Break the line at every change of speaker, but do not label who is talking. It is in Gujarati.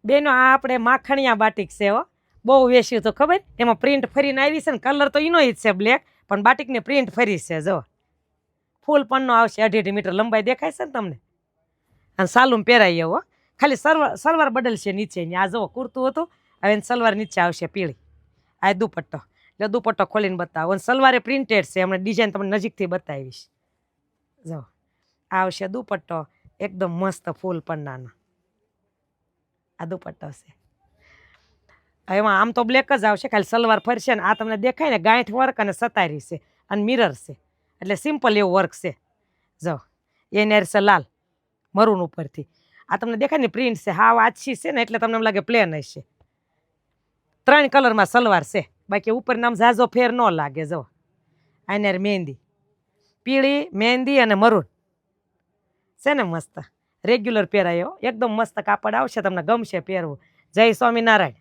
બેનો આ આપણે માખણિયા બાટિક છે હો, બહુ વેચ્યું તો ખબર, એમાં પ્રિન્ટ ફરીને આવી છે ને, કલર તો એનો જ છે બ્લેક, પણ બાટિકની પ્રિન્ટ ફરી છે. જો ફૂલ પન્નો આવશે, 2.5 મીટર લંબાઈ દેખાય છે ને તમને, અને સાલું પહેરાય હો. ખાલી સલવાર બદલશે નીચેની. આ જો કુર્તું હતું, હવે સલવાર નીચે આવશે પીળી. આ દુપટ્ટો, એટલે દુપટ્ટો ખોલીને બતાવો. અને સલવારે પ્રિન્ટેડ છે, હમણાં ડિઝાઇન તમને નજીકથી બતાવીશ. જો આવશે દુપટ્ટો એકદમ મસ્ત ફૂલ પન્નાનો. આ દુપટ્ટો છે. એમાં આમ તો બ્લેક જ આવશે, ખાલી સલવાર ફરશે ને. આ તમને દેખાય ને ગાંઠ વર્ક અને સતારી છે અને મિરર છે, એટલે સિમ્પલ એવું વર્ક છે. જો એને છે લાલ મરૂન ઉપરથી. આ તમને દેખાય ને પ્રિન્ટ છે, હા આછી છે ને, એટલે તમને એમ લાગે પ્લેન હશે. 3 કલરમાં સલવાર છે, બાકી ઉપર નામ ઝાઝો ફેર ન લાગે. જો આને મહેંદી, પીળી, મહેંદી અને મરૂન છે ને મસ્ત. રેગ્યુલર પહેરાયો, એકદમ મસ્ત કાપડ આવશે, તમને ગમશે પહેરવું. જય સ્વામિનારાયણ.